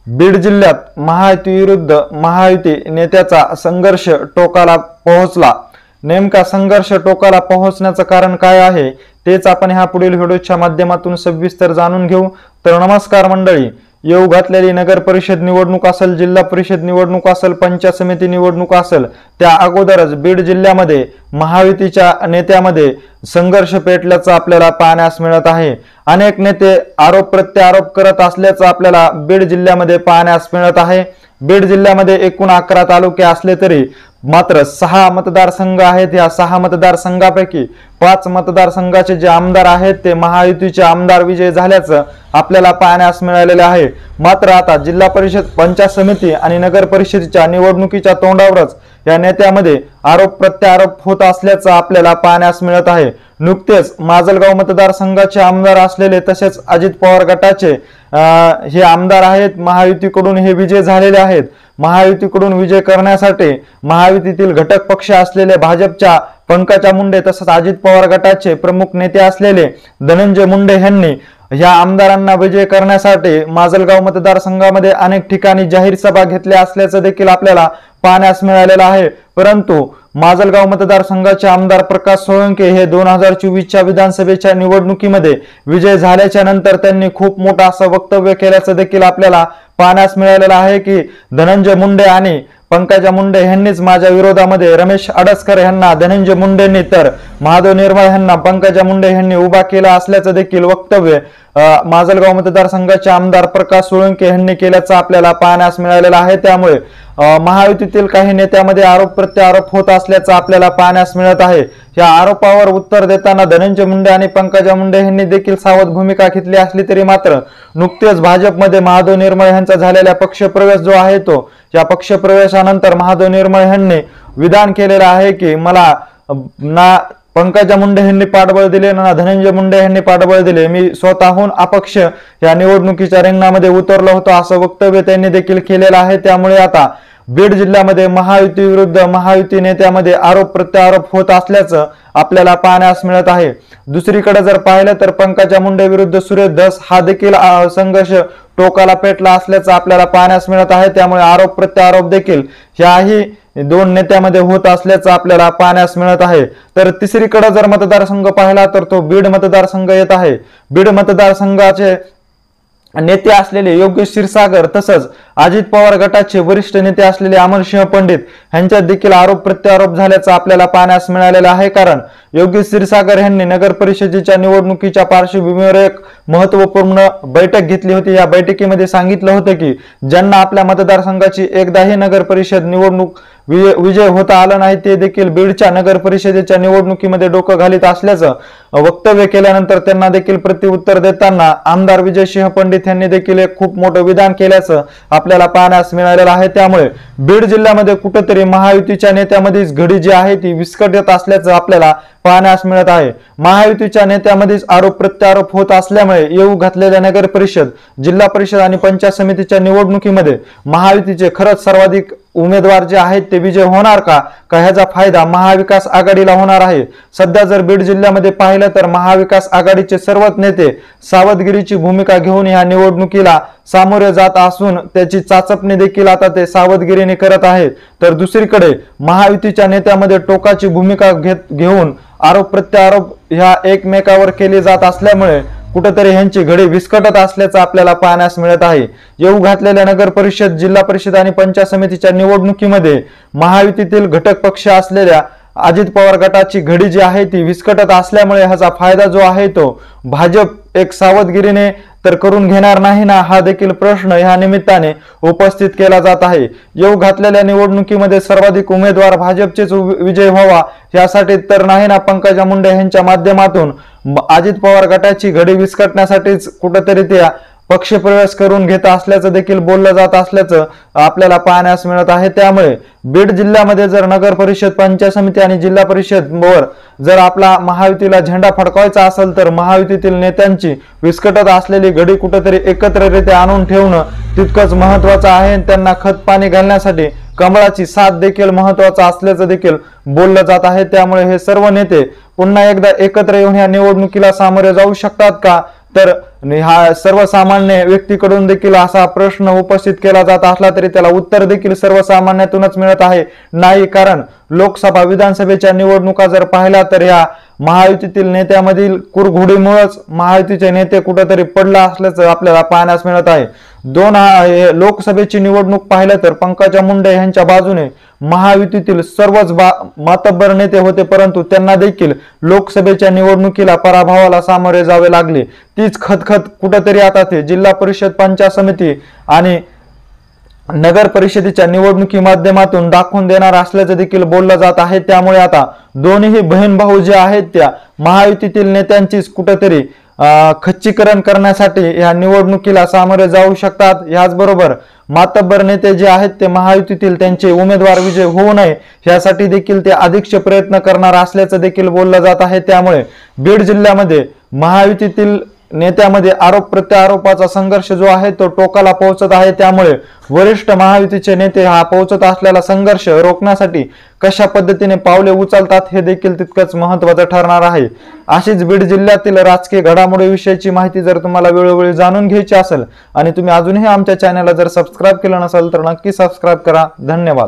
बीड जिल्ह्यात महायुती विरुद्ध महायुती नेत्याचा संघर्ष टोकाला पोहोचला। नेमका संघर्ष टोकाला पोहोचण्याचं कारण काय आहे तेच आपण ह्या पुढील व्हिडिओच्या माध्यमातून सविस्तर जाणून घेऊ। तर नमस्कार मंडळी, येऊ घातलेली नगर परिषद निवडणूक असेल, जिल्हा परिषद निवडणूक असेल, पंचायत समिती निवडणूक असेल, त्या अगोदरच बीड जिल्ह्यामध्ये महायुतीच्या नेत्यामध्ये संघर्ष पेटल्याचं आपल्याला पाहण्यास मिळत आहे। अनेक नेते आरोप प्रत्यारोप करत असल्याचं आपल्याला बीड जिल्ह्यामध्ये पाहण्यास मिळत आहे। बीड जिल्ह्यामध्ये एकूण 11 तालुके असले तरी मात्र 6 मतदारसंघ आहेत। या 6 मतदारसंघापैकी 5 मतदारसंघाचे जे आमदार आहेत ते महायुतीचे आमदार विजयी झाल्याचं आपल्याला पाहण्यास मिळालेले आहे। मात्र आता जिल्हा परिषद, पंचायत समिती आणि नगर परिषदेच्या निवडणुकीच्या तोंडावरच या नेत्यामध्ये आरोप प्रत्यारोप होत असल्याचं आपल्याला पाहण्यास मिळत आहे। नुकतेच माजलगाव मतदारसंघाचे आमदार असलेले तसेच अजित पवार गटाचे हे आमदार आहेत, महायुतीकडून हे विजय झालेले आहेत। महायुतीकडून विजय करण्यासाठी महायुतीतील घटक पक्ष असलेले भाजपच्या पंकजा मुंडे तसंच अजित पवार गटाचे प्रमुख नेते असलेले धनंजय मुंडे यांनी या आमदारांना विजय करण्यासाठी माजलगाव मतदारसंघामध्ये अनेक ठिकाणी जाहीर सभा घेतल्या असल्याचं देखील आपल्याला पाहण्यास मिळालेलं आहे। परंतु माजलगाव मतदारसंघाचे आमदार प्रकाश सोळंके हे 2024च्या विधानसभेच्या निवडणुकीमध्ये विजय झाल्याच्या नंतर त्यांनी खूप मोठं असं वक्तव्य केल्याचं देखील आपल्याला पाहण्यास मिळालेलं आहे की धनंजय मुंडे आणि पंकजा मुंडे यांनीच माझ्या विरोधामध्ये रमेश अडसकर यांना धनंजय मुंडेंनी तर महादेव निर्मळ यांना पंकजा मुंडे यांनी उभा केला असल्याचं देखील वक्तव्य माजलगाव मतदारसंघाचे आमदार प्रकाश सोळंके यांनी केल्याचं आपल्याला पाहण्यास मिळालेलं आहे। त्यामुळे महायुतीतील काही नेत्यामध्ये आरोप प्रत्यारोप होत असल्याचं आपल्याला पाहण्यास मिळत आहे। या आरोपावर उत्तर देताना धनंजय मुंडे आणि पंकजा मुंडे यांनी देखील सावध भूमिका घेतली असली तरी मात्र नुकतेच भाजपमध्ये महादेव निर्मळ यांचा झालेला पक्षप्रवेश जो आहे तो या पक्षप्रवेशानंतर महादेव निर्मळ यांनी विधान केलेलं आहे की मला ना पंकजा मुंडे यांनी पाठबळ दिले ना धनंजय मुंडे यांनी पाठबळ दिले, मी स्वतःहून अपक्ष या निवडणुकीच्या रिंगणामध्ये उतरलो होतो असं वक्तव्य त्यांनी देखील केलेलं आहे। त्यामुळे आता बीड जिल्ह्यामध्ये महायुती विरुद्ध महायुती नेत्यामध्ये आरोप प्रत्यारोप होत असल्याचं आपल्याला पाहण्यास मिळत आहे। दुसरीकडे जर पाहिलं तर पंकजा मुंडे विरुद्ध सुरेश धस हा देखील संघर्ष टोकाला पेटला असल्याचं आपल्याला पाहण्यास मिळत आहे। त्यामुळे आरोप प्रत्यारोप देखील याही दोन नेत्यामध्ये होत असल्याचं आपल्याला पाहण्यास मिळत आहे। तर तिसरीकडे जर मतदारसंघ पाहिला तर तो बीड मतदारसंघ येत आहे। बीड मतदारसंघाचे नेते असलेले योगेश क्षीरसागर तसंच अजित पवार गटाचे वरिष्ठ नेते असलेले अमरसिंह पंडित यांच्यात देखील आरोप प्रत्यारोप झाल्याचं आपल्याला पाहण्यास मिळालेलं आहे। कारण योगेश क्षीरसागर यांनी नगर परिषदेच्या निवडणुकीच्या पार्श्वभूमीवर एक महत्त्वपूर्ण बैठक घेतली होती। या बैठकीमध्ये सांगितलं होतं की ज्यांना आपल्या मतदारसंघाची एकदाही नगर परिषद निवडणूक विजय होता आला नाही ते देखील बीडच्या नगर परिषदेच्या निवडणुकीमध्ये डोकं घालीत असल्याचं वक्तव्य केल्यानंतर त्यांना देखील प्रत्युत्तर देताना आमदार विजयसिंह पंडित यांनी देखील एक खूप मोठं विधान केल्याचं आपल्याला पाहण्यास मिळालेलं आहे। त्यामुळे बीड जिल्ह्यामध्ये कुठेतरी महायुतीच्या नेत्यामध्येच घडी जी आहे ती विस्कटत असल्याचं आपल्याला पाहण्यास मिळत आहे। महायुतीच्या नेत्यामध्येच आरोप प्रत्यारोप होत असल्यामुळे येऊ घातलेल्या नगर परिषद, जिल्हा परिषद आणि पंचायत समितीच्या निवडणुकीमध्ये महायुतीचे खरंच सर्वाधिक उमेदवार जे आहेत ते विजय होणार का ह्याचा फायदा महाविकास आघाडीला होणार आहे। सध्या जर बीड जिल्ह्यामध्ये पाहिलं तर महाविकास आघाडीचे सर्वच नेते सावधगिरीची भूमिका घेऊन या निवडणुकीला सामोरे जात असून त्याची चाचपणी देखील आता ते सावधगिरीने करत आहेत। तर दुसरीकडे महायुतीच्या नेत्यामध्ये टोकाची भूमिका घेऊन आरोप प्रत्यारोप ह्या एकमेकावर केले जात असल्यामुळे कुठेतरी ह्यांची घडी विस्कटत असल्याचं आपल्याला पाहण्यास मिळत आहे। येऊ घातलेल्या नगर परिषद, जिल्हा परिषद आणि पंचायत समितीच्या निवडणुकीमध्ये महायुतीतील घटक पक्ष असलेल्या अजित पवार गटाची घडी जी आहे ती विस्कटत असल्यामुळे ह्याचा फायदा जो आहे तो भाजप एक सावधगिरीने तर करून घेणार नाही ना हा देखील प्रश्न ह्या निमित्ताने उपस्थित केला जात आहे। येऊ घातलेल्या निवडणुकीमध्ये सर्वाधिक उमेदवार भाजपचेच विजय व्हावा यासाठी तर नाही ना पंकजा मुंडे यांच्या माध्यमातून अजित पवार गटाची घडी विस्कटण्यासाठीच कुठेतरी त्या पक्षप्रवेश करून घेत असल्याचं देखील बोललं जात असल्याचं आपल्याला पाहण्यास मिळत आहे। त्यामुळे बीड जिल्ह्यामध्ये जर नगर परिषद, पंचायत समिती आणि जिल्हा परिषद वर जर आपला महायुतीला झेंडा फडकवायचा असेल तर महायुतीतील नेत्यांची विस्कटत असलेली घडी कुठेतरी एकत्ररित्या आणून ठेवणं तितकंच महत्वाचं आहे। त्यांना खत पाणी घालण्यासाठी कमळाची साथ देखील महत्वाचा असल्याचं देखील बोललं जात आहे। त्यामुळे हे सर्व नेते पुन्हा एकदा एकत्र येऊन या निवडणुकीला सामोरे जाऊ शकतात का तर आणि हा सर्वसामान्य व्यक्तीकडून देखील असा प्रश्न उपस्थित केला जात असला तरी त्याला उत्तर देखील सर्वसामान्यातूनच मिळत आहे नाही, कारण लोकसभा विधानसभेच्या निवडणुका जर पाहिल्या तर या महायुतीतील नेत्यामधील कुरघोडीमुळेच महायुतीचे नेते कुठेतरी पडला असल्याचं आपल्याला पाहण्यास मिळत आहे। लोकसभेची निवडणूक पाहिलं तर पंकजा मुंडे यांच्या बाजूने महायुतीतील सर्वच मातब्बर नेते होते, परंतु त्यांना देखील लोकसभेच्या निवडणुकीला पराभवाला सामोरे जावे लागले। तीच खतखत कुठेतरी आता ते जिल्हा परिषद, पंचायत समिती आणि नगर परिषदेच्या निवडणुकी माध्यमातून दाखवून देणार असल्याचं देखील बोललं जात आहे। त्यामुळे आता दोन्ही बहीण भाऊ जे आहेत त्या महायुतीतील नेत्यांचीच कुठेतरी खच्चीकरण करण्यासाठी या निवडणुकीला सामोरे जाऊ शकतात। याचबरोबर मातब्बर नेते जे आहेत ते महायुतीतील त्यांचे उमेदवार विजय होऊ नये यासाठी देखील ते अधिकचे प्रयत्न करणार असल्याचं देखील बोललं जात आहे। त्यामुळे बीड जिल्ह्यामध्ये महायुतीतील नेत्यामध्ये आरोप प्रत्यारोपाचा संघर्ष जो आहे तो टोकाला पोहोचत आहे। त्यामुळे वरिष्ठ महायुतीचे नेते हा पोहोचत असलेला संघर्ष रोखण्यासाठी कशा पद्धतीने पावले उचलतात हे देखील तितकंच महत्त्वाचं ठरणार आहे। अशीच बीड जिल्ह्यातील राजकीय घडामोडीविषयीची माहिती जर तुम्हाला वेळोवेळी जाणून घ्यायची असेल आणि तुम्ही अजूनही आमच्या चॅनलला जर सबस्क्राईब केलं नसेल तर नक्की सबस्क्राईब करा। धन्यवाद।